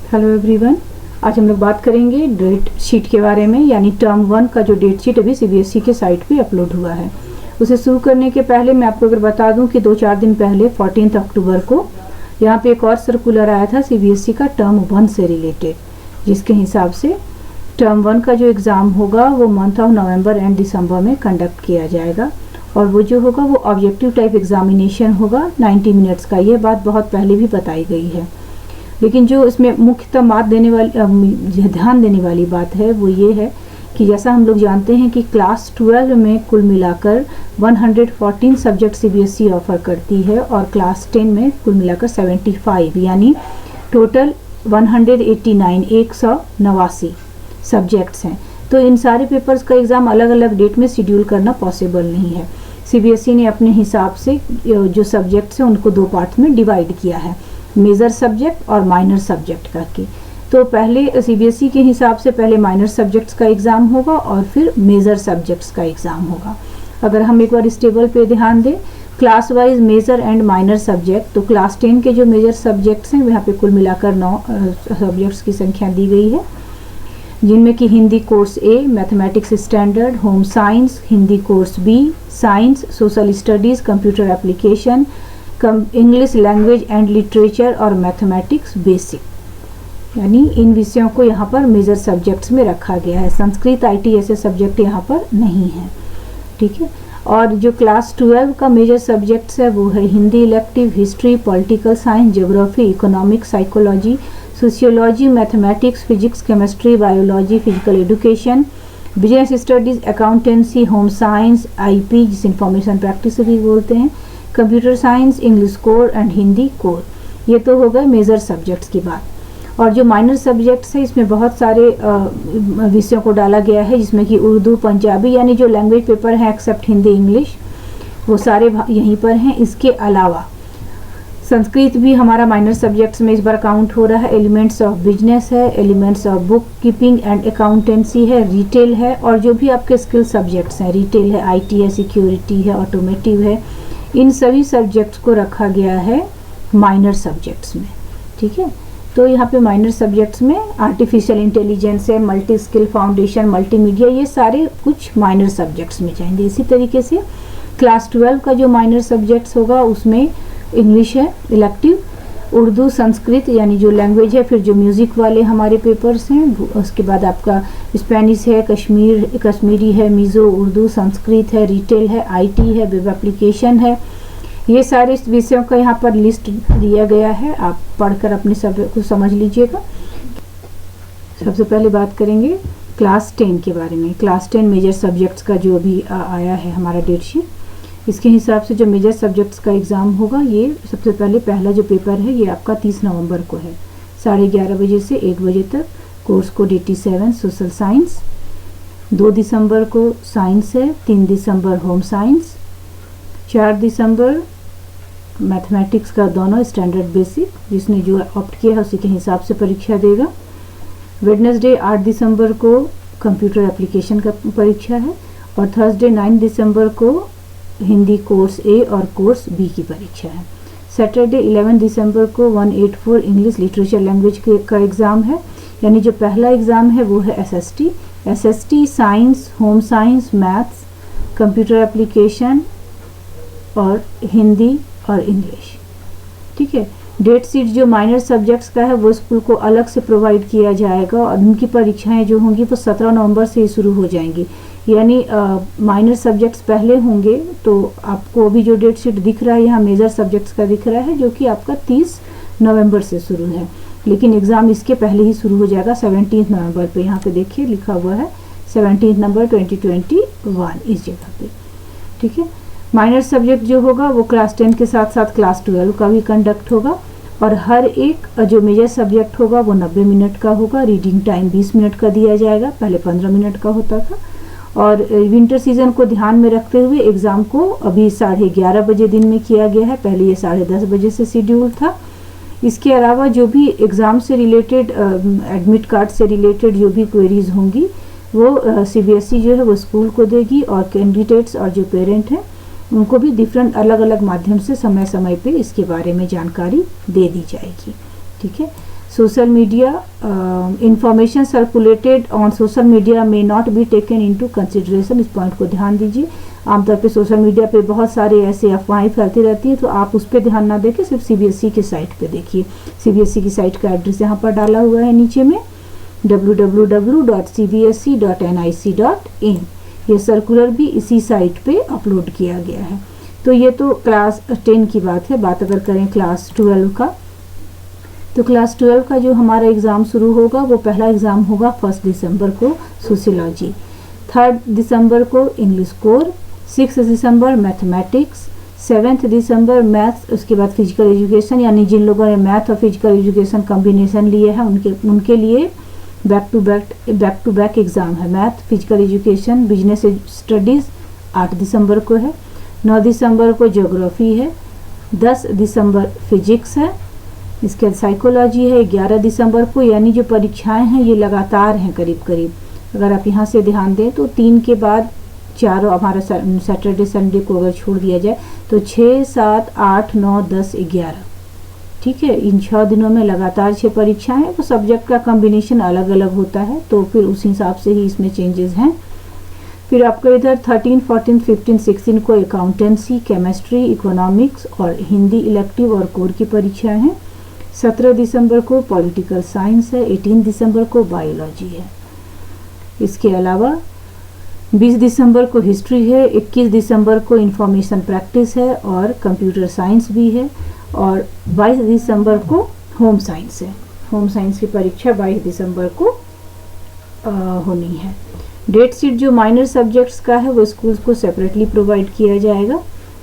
Hello everyone, आज हम लोग बात करेंगे डेट शीट के बारे में, यानी टर्म 1 का जो डेट शीट अभी सीबीएसई के साइट पे अपलोड हुआ है। उसे शुरू करने के पहले मैं आपको अगर बता दूं कि 2-4 दिन पहले 14 अक्टूबर को यहाँ पे एक और सर्कुलर आया था सीबीएसई का टर्म 1 से रिलेटेड, जिसके हिसाब से टर्म 1 का जो एग्ज़ाम होगा वो मंथ ऑफ नवंबर एंड दिसंबर में कंडक्ट किया जाएगा और वो जो होगा वो ऑब्जेक्टिव टाइप एग्जामिनेशन होगा 90 मिनट्स का। ये बात बहुत पहले भी बताई गई है, लेकिन जो इसमें मुख्यतः ध्यान देने वाली बात है वो ये है कि जैसा हम लोग जानते हैं कि क्लास 12 में कुल मिलाकर 114 सब्जेक्ट सीबीएसई ऑफर करती है और क्लास 10 में कुल मिलाकर 75, यानी टोटल 189 सब्जेक्ट्स हैं। तो इन सारे पेपर्स का एग्ज़ाम अलग अलग डेट में शेड्यूल करना पॉसिबल नहीं है। सीबीएसई ने अपने हिसाब से जो सब्जेक्ट्स हैं उनको 2 पार्ट में डिवाइड किया है, मेजर सब्जेक्ट और माइनर सब्जेक्ट करके। तो पहले सीबीएसई के हिसाब से पहले माइनर सब्जेक्ट्स का एग्ज़ाम होगा और फिर मेजर सब्जेक्ट्स का एग्ज़ाम होगा। अगर हम एक बार इस टेबल पे ध्यान दें, class wise major and minor subject, तो क्लास 10 के जो मेजर सब्जेक्ट्स हैं यहाँ पे कुल मिलाकर 9 सब्जेक्ट्स की संख्या दी गई है, जिनमें कि Hindi course A, mathematics standard, home science, Hindi course B, science, social studies, computer application, English language and literature और मैथमेटिक्स बेसिक, यानी इन विषयों को यहाँ पर मेजर सब्जेक्ट्स में रखा गया है। संस्कृत, आईटी ऐसे सब्जेक्ट यहाँ पर नहीं है, ठीक है। और जो क्लास 12 का मेजर सब्जेक्ट्स है वो है Hindi elective, history, political science, geography, economics, psychology, sociology, mathematics, physics, chemistry, biology, physical education, business studies, accountancy, home science, IP जिसे इंफॉर्मेशन प्रैक्टिस भी बोलते हैं, computer science, English core and Hindi core. ये तो हो गए मेजर सब्जेक्ट्स की बात। और जो माइनर सब्जेक्ट्स है इसमें बहुत सारे विषयों को डाला गया है, जिसमें कि उर्दू, पंजाबी, यानी जो लैंग्वेज पेपर है एक्सेप्ट हिंदी इंग्लिश, वो सारे यहीं पर हैं। इसके अलावा संस्कृत भी हमारा माइनर सब्जेक्ट्स में इस बार काउंट हो रहा है। एलिमेंट्स ऑफ बिजनेस है, elements of book keeping and accountancy है, रिटेल है, और जो भी आपके स्किल सब्जेक्ट्स हैं, रिटेल है, आईटी है, सिक्योरिटी है, ऑटोमेटिव है, इन सभी सब्जेक्ट्स को रखा गया है माइनर सब्जेक्ट्स में, ठीक है। तो यहाँ पे माइनर सब्जेक्ट्स में आर्टिफिशियल इंटेलिजेंस है, मल्टी स्किल फाउंडेशन, मल्टीमीडिया, ये सारे कुछ माइनर सब्जेक्ट्स में जाएंगे। इसी तरीके से क्लास 12 का जो माइनर सब्जेक्ट्स होगा उसमें इंग्लिश है इलेक्टिव, उर्दू, संस्कृत यानी जो लैंग्वेज है, फिर जो म्यूज़िक वाले हमारे पेपर्स हैं, उसके बाद आपका स्पेनिश है, कश्मीरी है, मिज़ो, उर्दू, संस्कृत है, रिटेल है, आईटी है, वेब एप्लीकेशन है। ये सारे विषयों का यहाँ पर लिस्ट दिया गया है, आप पढ़कर अपने सब को समझ लीजिएगा। सबसे पहले बात करेंगे क्लास 10 के बारे में। क्लास 10 मेजर सब्जेक्ट्स का जो अभी आया है हमारा डेट शीट, इसके हिसाब से जो मेजर सब्जेक्ट्स का एग्ज़ाम होगा, ये सबसे पहले पहला जो पेपर है ये आपका 30 नवंबर को है, 11:30 बजे से 1 बजे तक। Course code 87 social science. 2 दिसंबर को साइंस है, 3 दिसंबर होम साइंस, 4 दिसंबर मैथमेटिक्स का दोनों स्टैंडर्ड बेसिक, जिसने जो ऑप्ट किया है उसी के हिसाब से परीक्षा देगा। वेडनेसडे 8 दिसंबर को कंप्यूटर एप्लीकेशन का परीक्षा है और थर्सडे 9 दिसंबर को हिंदी कोर्स ए और कोर्स बी की परीक्षा है। सैटरडे 11 दिसंबर को 184 इंग्लिश लिटरेचर लैंग्वेज का एग्ज़ाम है, यानी जो पहला एग्ज़ाम है वो है SST, science, home science, maths, computer application और हिंदी और इंग्लिश, ठीक है। डेट शीट जो माइनर सब्जेक्ट्स का है वो स्कूल को अलग से प्रोवाइड किया जाएगा और उनकी परीक्षाएं जो होंगी वो 17 नवंबर से ही शुरू हो जाएंगी, यानी माइनर सब्जेक्ट्स पहले होंगे। तो आपको अभी जो डेट शीट दिख रहा है यहाँ मेजर सब्जेक्ट्स का दिख रहा है, जो कि आपका 30 नवंबर से शुरू है, लेकिन एग्ज़ाम इसके पहले ही शुरू हो जाएगा 17 नवंबर पे। यहाँ पे देखिए लिखा हुआ है 17 नवंबर 2021 इस जगह पे, ठीक है। माइनर सब्जेक्ट जो होगा वो क्लास 10 के साथ साथ क्लास 12 का भी कंडक्ट होगा और हर एक जो मेजर सब्जेक्ट होगा वो 90 मिनट का होगा। रीडिंग टाइम 20 मिनट का दिया जाएगा, पहले 15 मिनट का होता था। और विंटर सीजन को ध्यान में रखते हुए एग्ज़ाम को अभी 11:30 बजे दिन में किया गया है, पहले ये 10:30 बजे से शेड्यूल था। इसके अलावा जो भी एग्ज़ाम से रिलेटेड, एडमिट कार्ड से रिलेटेड जो भी क्वेरीज होंगी वो सीबीएसई जो है वो स्कूल को देगी और कैंडिडेट्स और जो पेरेंट हैं उनको भी डिफरेंट अलग अलग माध्यम से समय समय पे इसके बारे में जानकारी दे दी जाएगी, ठीक है। Social media information circulated on social media में not be taken into consideration, इस पॉइंट को ध्यान दीजिए। आमतौर पे सोशल मीडिया पे बहुत सारे ऐसे अफवाहें फैलती रहती हैं, तो आप उस पर ध्यान ना देके सिर्फ सीबीएसई की साइट पे देखिए। सीबीएसई की साइट का एड्रेस यहाँ पर डाला हुआ है नीचे में, www.cbse.nic.in। ये सर्कुलर भी इसी साइट पे अपलोड किया गया है। तो ये तो क्लास 10 की बात है। बात अगर करें क्लास 12 का, तो क्लास 12 का जो हमारा एग्ज़ाम शुरू होगा वो पहला एग्ज़ाम होगा 1 दिसंबर को सोशियोलॉजी, 3 दिसंबर को इंग्लिश कोर, 6 दिसंबर मैथमेटिक्स, 7 दिसंबर मैथ्स, उसके बाद फिजिकल एजुकेशन, यानी जिन लोगों ने मैथ और फिजिकल एजुकेशन कॉम्बिनेशन लिए हैं उनके लिए बैक टू बैक एग्ज़ाम है। Math, physical education, business studies 8 दिसंबर को है। 9 दिसंबर को ज्योग्राफी है, 10 दिसंबर फिजिक्स है, इसके बाद साइकोलॉजी है 11 दिसंबर को। यानी जो परीक्षाएं हैं ये लगातार हैं करीब करीब। अगर आप यहाँ से ध्यान दें तो 3 के बाद 4 हमारा सैटरडे संडे को अगर छोड़ दिया जाए तो 6, 7, 8, 9, 10, 11, ठीक है। इन 6 दिनों में लगातार 6 परीक्षाएं हैं। तो सब्जेक्ट का कॉम्बिनेशन अलग अलग होता है, तो फिर उस हिसाब से ही इसमें चेंजेस हैं। फिर आपको इधर 13, 14, 15, 16 को अकाउंटेंसी, केमिस्ट्री, इकोनॉमिक्स और हिंदी इलेक्टिव और कोर की परीक्षाएं हैं। 17 दिसंबर को पॉलिटिकल साइंस है, 18 दिसंबर को बायोलॉजी है। इसके अलावा 20 दिसंबर को हिस्ट्री है, 21 दिसंबर को इंफॉर्मेशन प्रैक्टिस है और कंप्यूटर साइंस भी है, और 22 दिसंबर को होम साइंस है। होम साइंस की परीक्षा 22 दिसंबर को होनी है। डेट शीट जो माइनर सब्जेक्ट्स का है वो स्कूल्स को सेपरेटली प्रोवाइड किया जाएगा,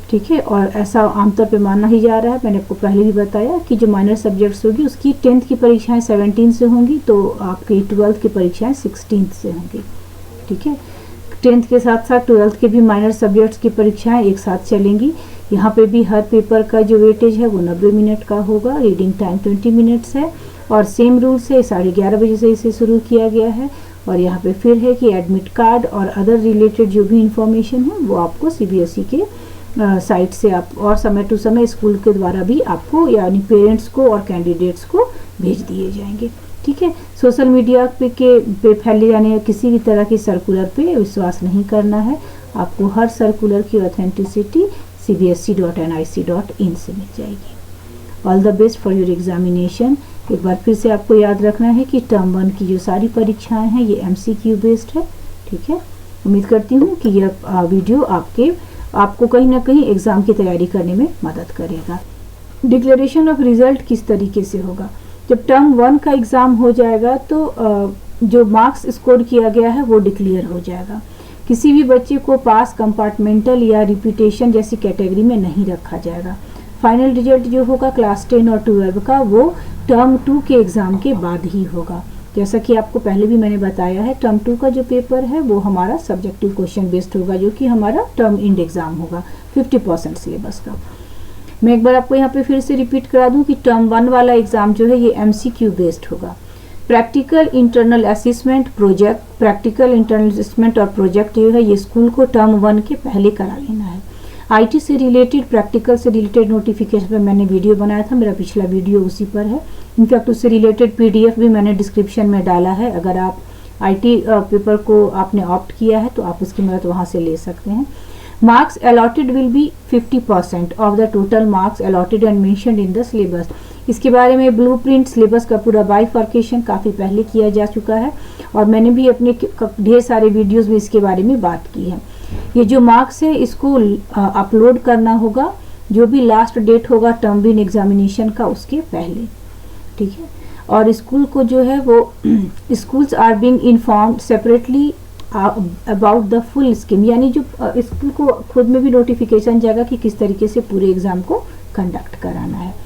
ठीक है। और ऐसा आमतौर पे माना ही जा रहा है, मैंने आपको पहले भी बताया कि जो माइनर सब्जेक्ट्स होगी उसकी 10th की परीक्षाएं 17 से होंगी, तो आपकी 12th की परीक्षाएं 16 से होंगी, ठीक है। 10th के साथ साथ 12th के भी माइनर सब्जेक्ट्स की परीक्षाएं एक साथ चलेंगी। यहाँ पे भी हर पेपर का जो वेटेज है वो 90 मिनट का होगा, रीडिंग टाइम 20 मिनट्स है, और सेम रूल से 11:30 बजे से इसे शुरू किया गया है। और यहाँ पे फिर है कि एडमिट कार्ड और अदर रिलेटेड जो भी इंफॉर्मेशन है वो आपको सीबीएसई के साइट से आप और समय टू समय स्कूल के द्वारा भी आपको यानी पेरेंट्स को और कैंडिडेट्स को भेज दिए जाएंगे, ठीक है। सोशल मीडिया पे फैले जाने किसी भी तरह की सर्कुलर पे विश्वास नहीं करना है। आपको हर सर्कुलर की ऑथेंटिसिटी cbse.nic.in से मिल जाएगी। All the best for your examination. एक बार फिर से आपको याद रखना है कि टर्म 1 की जो सारी परीक्षाएं हैं ये MCQ बेस्ड है, ठीक है। उम्मीद करती हूँ कि यह वीडियो आपको कहीं ना कहीं एग्ज़ाम की तैयारी करने में मदद करेगा। डिक्लेरेशन ऑफ रिजल्ट किस तरीके से होगा? जब टर्म 1 का एग्ज़ाम हो जाएगा तो जो मार्क्स स्कोर किया गया है वो डिक्लेयर हो जाएगा। किसी भी बच्चे को पास, कंपार्टमेंटल या रिपीटेशन जैसी कैटेगरी में नहीं रखा जाएगा। फाइनल रिजल्ट जो होगा क्लास 10 और 12 का वो टर्म 2 के एग्ज़ाम के बाद ही होगा। जैसा कि आपको पहले भी मैंने बताया है, टर्म 2 का जो पेपर है वो हमारा सब्जेक्टिव क्वेश्चन बेस्ड होगा, जो कि हमारा टर्म एंड एग्ज़ाम होगा 50% सिलेबस का। मैं एक बार आपको यहाँ पे फिर से रिपीट करा दूँ कि टर्म 1 वाला एग्ज़ाम जो है ये MCQ बेस्ड होगा। प्रैक्टिकल इंटरनल असेसमेंट और प्रोजेक्ट जो है ये स्कूल को टर्म 1 के पहले करा लेना है। IT से रिलेटेड, प्रैक्टिकल से रिलेटेड नोटिफिकेशन पर मैंने वीडियो बनाया था, मेरा पिछला वीडियो उसी पर है। इनफैक्ट उससे रिलेटेड PDF भी मैंने डिस्क्रिप्शन में डाला है। अगर आप IT पेपर को आपने ऑप्ट किया है तो आप उसकी मदद वहाँ से ले सकते हैं। Marks allotted will be 50% of the total marks allotted and mentioned in the syllabus. इसके बारे में ब्लूप्रिंट सिलेबस का पूरा बाइफर्केशन काफ़ी पहले किया जा चुका है और मैंने भी अपने ढेर सारे वीडियोस में इसके बारे में बात की है। ये जो मार्क्स है इसको अपलोड करना होगा जो भी लास्ट डेट होगा टर्म 1 एग्जामिनेशन का उसके पहले, ठीक है। और स्कूल को जो है वो schools are being informed separately about the full scheme, यानी जो स्कूल को खुद में भी नोटिफिकेशन जाएगा कि किस तरीके से पूरे एग्जाम को कंडक्ट कराना है।